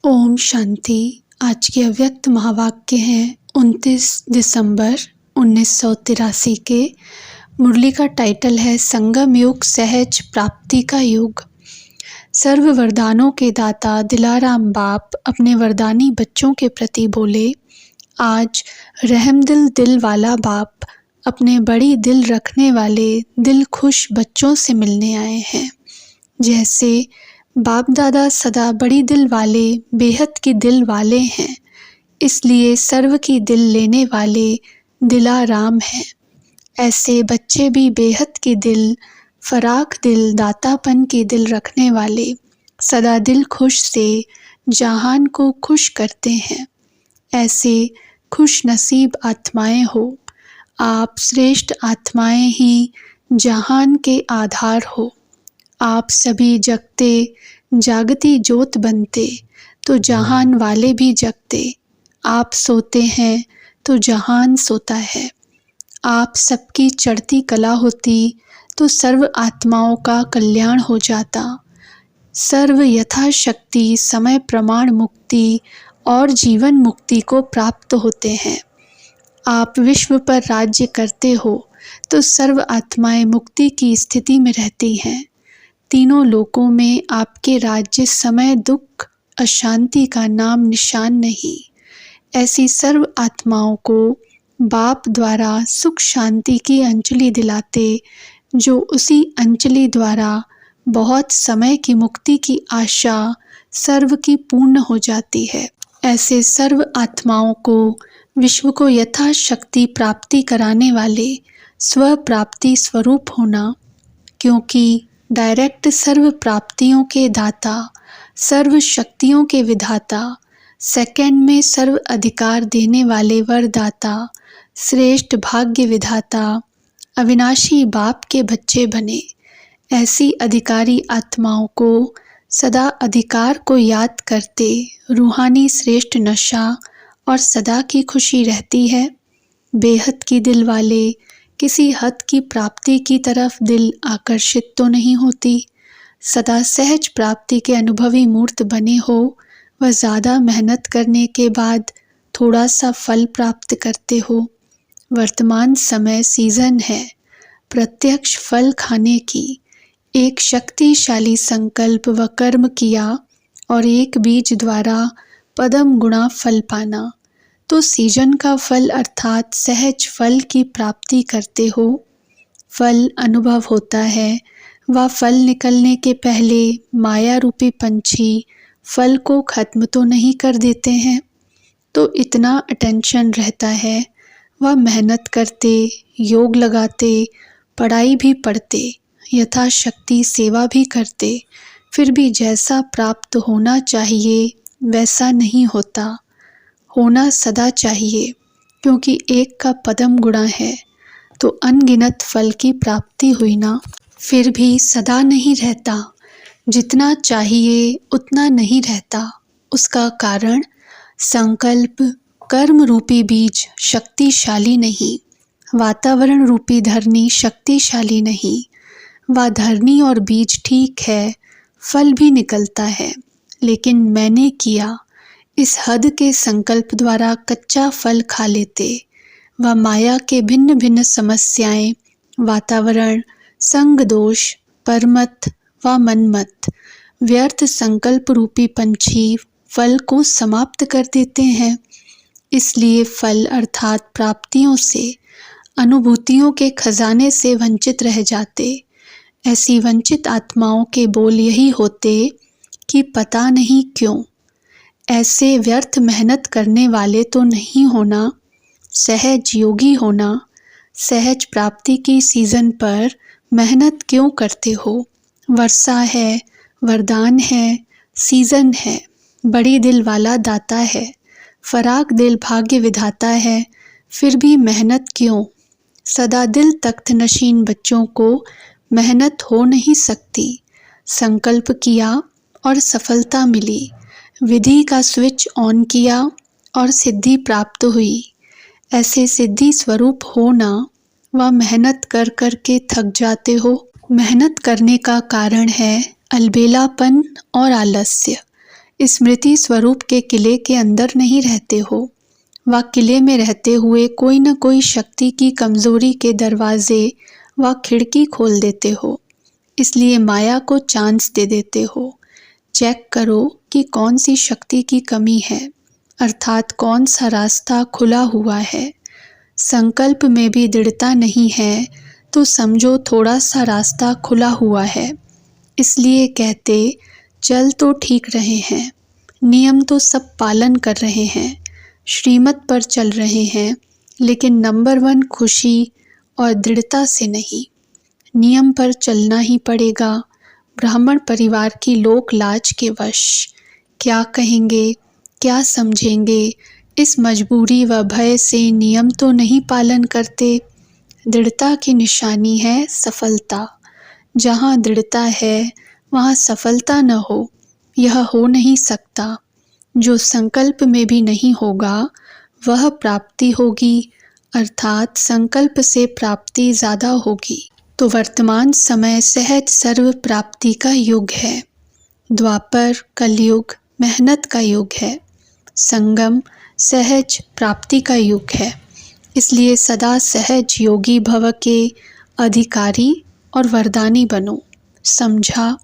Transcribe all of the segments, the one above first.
ओम शांति। आज के अव्यक्त महावाक्य हैं 29 दिसंबर 1983 के। मुरली का टाइटल है संगम युग सहज प्राप्ति का युग। सर्व वरदानों के दाता दिलाराम बाप अपने वरदानी बच्चों के प्रति बोले, आज रहमदिल दिल वाला बाप अपने बड़ी दिल रखने वाले दिल खुश बच्चों से मिलने आए हैं। जैसे बाप दादा सदा बड़ी दिल वाले बेहद की दिल वाले हैं, इसलिए सर्व की दिल लेने वाले दिलाराम हैं। ऐसे बच्चे भी बेहद की दिल, फराख दिल, दातापन की दिल रखने वाले सदा दिल खुश से जहान को खुश करते हैं। ऐसे खुश नसीब आत्माएं हो। आप श्रेष्ठ आत्माएं ही जहान के आधार हो। आप सभी जगते जागती ज्योत बनते तो जहान वाले भी जगते। आप सोते हैं तो जहान सोता है। आप सबकी चढ़ती कला होती तो सर्व आत्माओं का कल्याण हो जाता। सर्व यथाशक्ति समय प्रमाण मुक्ति और जीवन मुक्ति को प्राप्त होते हैं। आप विश्व पर राज्य करते हो तो सर्व आत्माएं मुक्ति की स्थिति में रहती हैं। तीनों लोकों में आपके राज्य समय दुख अशांति का नाम निशान नहीं। ऐसी सर्व आत्माओं को बाप द्वारा सुख शांति की अंजलि दिलाते, जो उसी अंजलि द्वारा बहुत समय की मुक्ति की आशा सर्व की पूर्ण हो जाती है। ऐसे सर्व आत्माओं को विश्व को यथाशक्ति प्राप्ति कराने वाले स्व प्राप्ति स्वरूप होना, क्योंकि डायरेक्ट सर्व प्राप्तियों के दाता, सर्व शक्तियों के विधाता, सेकंड में सर्व अधिकार देने वाले वरदाता, श्रेष्ठ भाग्य विधाता, अविनाशी बाप के बच्चे बने। ऐसी अधिकारी आत्माओं को सदा अधिकार को याद करते रूहानी श्रेष्ठ नशा और सदा की खुशी रहती है। बेहद की दिल वाले किसी हद की प्राप्ति की तरफ दिल आकर्षित तो नहीं होती। सदा सहज प्राप्ति के अनुभवी मूर्त बने हो। वह ज़्यादा मेहनत करने के बाद थोड़ा सा फल प्राप्त करते हो। वर्तमान समय सीजन है प्रत्यक्ष फल खाने की। एक शक्तिशाली संकल्प व कर्म किया और एक बीज द्वारा पदम गुणा फल पाना, तो सीजन का फल अर्थात सहज फल की प्राप्ति करते हो। फल अनुभव होता है। वह फल निकलने के पहले माया रूपी पंछी फल को खत्म तो नहीं कर देते हैं, तो इतना अटेंशन रहता है। वह मेहनत करते, योग लगाते, पढ़ाई भी पढ़ते, यथाशक्ति सेवा भी करते, फिर भी जैसा प्राप्त होना चाहिए वैसा नहीं होता। होना सदा चाहिए, क्योंकि एक का पदम गुणा है तो अनगिनत फल की प्राप्ति हुई ना। फिर भी सदा नहीं रहता। जितना चाहिए उतना नहीं रहता। उसका कारण संकल्प कर्म रूपी बीज शक्तिशाली नहीं। वातावरण रूपी धरनी शक्तिशाली नहीं। वह धरनी और बीज ठीक है, फल भी निकलता है, लेकिन मैंने किया इस हद के संकल्प द्वारा कच्चा फल खा लेते। वह माया के भिन्न भिन्न समस्याएं, वातावरण, संग दोष, परमत व मनमत, व्यर्थ संकल्प रूपी पंछी फल को समाप्त कर देते हैं। इसलिए फल अर्थात प्राप्तियों से, अनुभूतियों के खजाने से वंचित रह जाते। ऐसी वंचित आत्माओं के बोल यही होते कि पता नहीं क्यों ऐसे व्यर्थ मेहनत करने वाले तो नहीं होना, सहज योगी होना। सहज प्राप्ति की सीजन पर मेहनत क्यों करते हो? वर्षा है, वरदान है, सीजन है, बड़ी दिल वाला दाता है, फराक दिल भाग्य विधाता है, फिर भी मेहनत क्यों? सदा दिल तख्त नशीन बच्चों को मेहनत हो नहीं सकती। संकल्प किया और सफलता मिली। विधि का स्विच ऑन किया और सिद्धि प्राप्त हुई। ऐसे सिद्धि स्वरूप होना। वह मेहनत कर कर के थक जाते हो। मेहनत करने का कारण है अलबेलापन और आलस्य। स्मृति स्वरूप के किले के अंदर नहीं रहते हो, व किले में रहते हुए कोई न कोई शक्ति की कमजोरी के दरवाजे व खिड़की खोल देते हो, इसलिए माया को चांस दे देते हो। चेक करो कि कौन सी शक्ति की कमी है, अर्थात कौन सा रास्ता खुला हुआ है। संकल्प में भी दृढ़ता नहीं है तो समझो थोड़ा सा रास्ता खुला हुआ है। इसलिए कहते चल तो ठीक रहे हैं, नियम तो सब पालन कर रहे हैं, श्रीमत पर चल रहे हैं, लेकिन नंबर 1 खुशी और दृढ़ता से नहीं। नियम पर चलना ही पड़ेगा। ब्राह्मण परिवार की लोक लाज के वश क्या कहेंगे, क्या समझेंगे, इस मजबूरी व भय से नियम तो नहीं पालन करते। दृढ़ता की निशानी है सफलता। जहाँ दृढ़ता है वहाँ सफलता न हो, यह हो नहीं सकता। जो संकल्प में भी नहीं होगा वह प्राप्ति होगी, अर्थात संकल्प से प्राप्ति ज़्यादा होगी। तो वर्तमान समय सहज सर्व प्राप्ति का युग है। द्वापर कलयुग मेहनत का युग है। संगम सहज प्राप्ति का युग है। इसलिए सदा सहज योगी भव के अधिकारी और वरदानी बनो। समझा?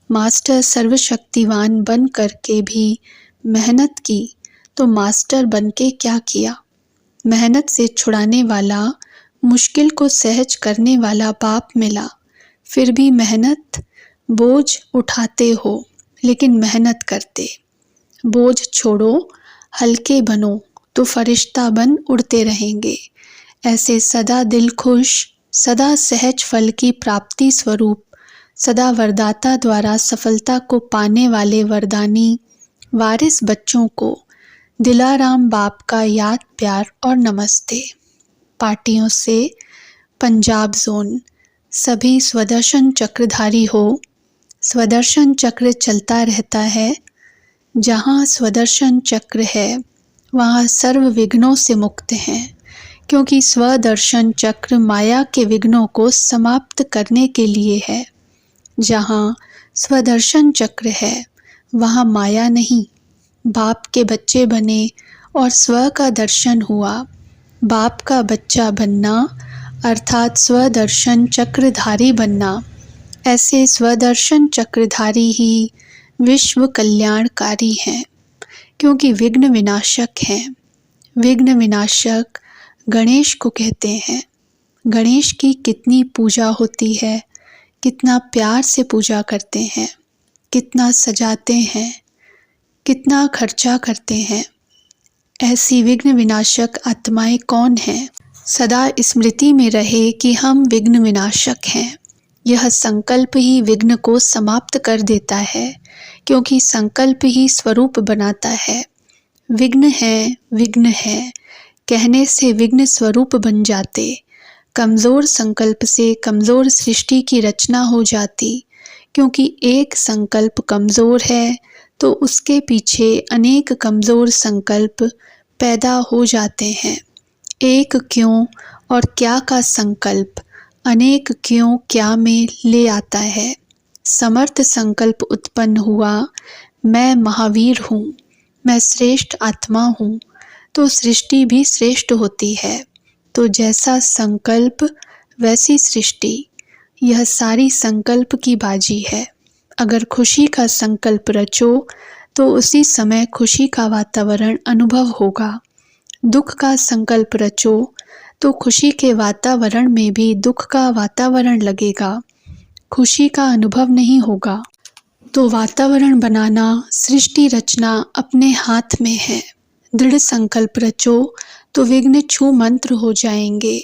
मास्टर सर्वशक्तिवान बन करके भी मेहनत की तो मास्टर बन के क्या किया? मेहनत से छुड़ाने वाला, मुश्किल को सहज करने वाला बाप मिला। फिर भी मेहनत, बोझ उठाते हो लेकिन मेहनत करते। बोझ छोड़ो, हल्के बनो तो फरिश्ता बन उड़ते रहेंगे। ऐसे सदा दिल खुश, सदा सहज फल की प्राप्ति स्वरूप, सदा वरदाता द्वारा सफलता को पाने वाले वरदानी वारिस बच्चों को दिलाराम बाप का याद प्यार और नमस्ते। पार्टियों से पंजाब जोन। सभी स्वदर्शन चक्रधारी हो। स्वदर्शन चक्र चलता रहता है। जहाँ स्वदर्शन चक्र है वहाँ सर्व विघ्नों से मुक्त हैं, क्योंकि स्वदर्शन चक्र माया के विघ्नों को समाप्त करने के लिए है। जहाँ स्वदर्शन चक्र है वहाँ माया नहीं। बाप के बच्चे बने और स्व का दर्शन हुआ। बाप का बच्चा बनना अर्थात स्वदर्शन चक्रधारी बनना। ऐसे स्वदर्शन चक्रधारी ही विश्व कल्याणकारी हैं, क्योंकि विघ्न विनाशक हैं। विघ्न विनाशक गणेश को कहते हैं। गणेश की कितनी पूजा होती है, कितना प्यार से पूजा करते हैं, कितना सजाते हैं, कितना खर्चा करते हैं। ऐसी विघ्न विनाशक आत्माएं कौन हैं? सदा स्मृति में रहे कि हम विघ्न विनाशक हैं। यह संकल्प ही विघ्न को समाप्त कर देता है, क्योंकि संकल्प ही स्वरूप बनाता है। विघ्न है कहने से विघ्न स्वरूप बन जाते। कमज़ोर संकल्प से कमज़ोर सृष्टि की रचना हो जाती, क्योंकि एक संकल्प कमज़ोर है तो उसके पीछे अनेक कमज़ोर संकल्प पैदा हो जाते हैं। एक क्यों और क्या का संकल्प अनेक क्यों क्या में ले आता है। समर्थ संकल्प उत्पन्न हुआ, मैं महावीर हूँ, मैं श्रेष्ठ आत्मा हूँ, तो सृष्टि भी श्रेष्ठ होती है। तो जैसा संकल्प वैसी सृष्टि। यह सारी संकल्प की बाजी है। अगर खुशी का संकल्प रचो तो उसी समय खुशी का वातावरण अनुभव होगा। दुख का संकल्प रचो तो खुशी के वातावरण में भी दुख का वातावरण लगेगा, खुशी का अनुभव नहीं होगा। तो वातावरण बनाना, सृष्टि रचना अपने हाथ में है। दृढ़ संकल्प रचो तो विघ्न छू मंत्र हो जाएंगे।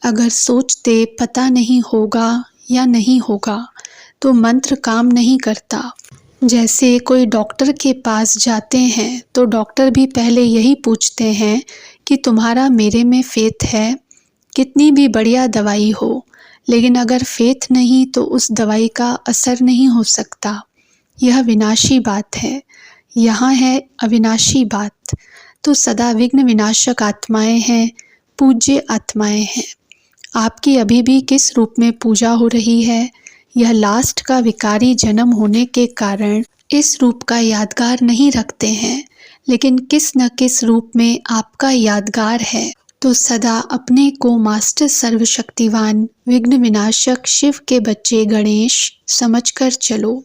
अगर सोचते पता नहीं होगा या नहीं होगा तो मंत्र काम नहीं करता। जैसे कोई डॉक्टर के पास जाते हैं तो डॉक्टर भी पहले यही पूछते हैं कि तुम्हारा मेरे में फेथ है। कितनी भी बढ़िया दवाई हो, लेकिन अगर फेथ नहीं तो उस दवाई का असर नहीं हो सकता। यह विनाशी बात है। यहाँ है अविनाशी बात। तो सदा विघ्न विनाशक आत्माएं हैं, पूज्य आत्माएं हैं। आपकी अभी भी किस रूप में पूजा हो रही है? यह लास्ट का विकारी जन्म होने के कारण इस रूप का यादगार नहीं रखते हैं, लेकिन किस न किस रूप में आपका यादगार है। तो सदा अपने को मास्टर सर्वशक्तिवान विघ्न विनाशक शिव के बच्चे गणेश समझकर चलो।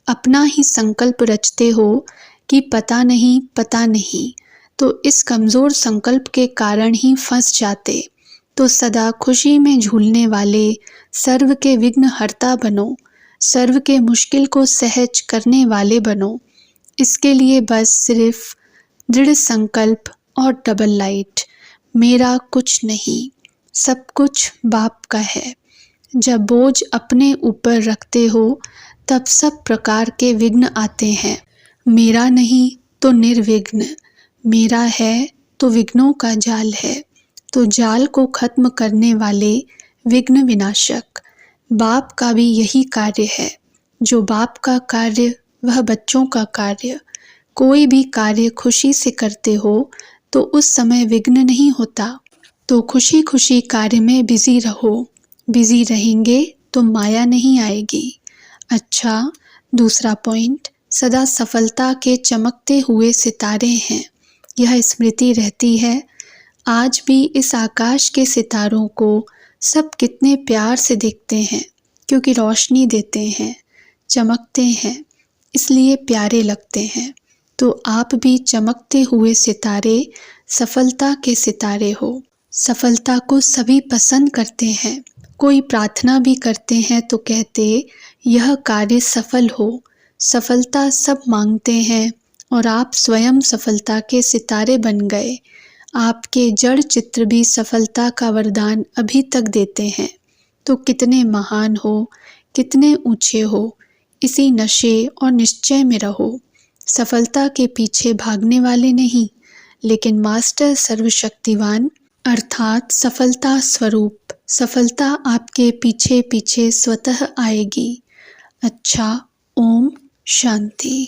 अपना ही संकल्प रचते हो कि पता नहीं, तो इस कमज़ोर संकल्प के कारण ही फंस जाते। तो सदा खुशी में झूलने वाले सर्व के विघ्न हरता बनो, सर्व के मुश्किल को सहज करने वाले बनो। इसके लिए बस सिर्फ दृढ़ संकल्प और डबल लाइट। मेरा कुछ नहीं, सब कुछ बाप का है। जब बोझ अपने ऊपर रखते हो तब सब प्रकार के विघ्न आते हैं। मेरा नहीं तो निर्विघ्न, मेरा है तो विघ्नों का जाल है। तो जाल को खत्म करने वाले विघ्न विनाशक बाप का भी यही कार्य है। जो बाप का कार्य वह बच्चों का कार्य। कोई भी कार्य खुशी से करते हो तो उस समय विघ्न नहीं होता। तो खुशी खुशी कार्य में बिजी रहो। बिजी रहेंगे तो माया नहीं आएगी। अच्छा, दूसरा पॉइंट, सदा सफलता के चमकते हुए सितारे हैं, यह स्मृति रहती है। आज भी इस आकाश के सितारों को सब कितने प्यार से देखते हैं, क्योंकि रोशनी देते हैं, चमकते हैं, इसलिए प्यारे लगते हैं। तो आप भी चमकते हुए सितारे, सफलता के सितारे हो। सफलता को सभी पसंद करते हैं। कोई प्रार्थना भी करते हैं तो कहते यह कार्य सफल हो। सफलता सब मांगते हैं और आप स्वयं सफलता के सितारे बन गए। आपके जड़ चित्र भी सफलता का वरदान अभी तक देते हैं। तो कितने महान हो, कितने ऊंचे हो, इसी नशे और निश्चय में रहो। सफलता के पीछे भागने वाले नहीं, लेकिन मास्टर सर्वशक्तिवान अर्थात सफलता स्वरूप। सफलता आपके पीछे पीछे स्वतः आएगी। अच्छा, ओम शांति।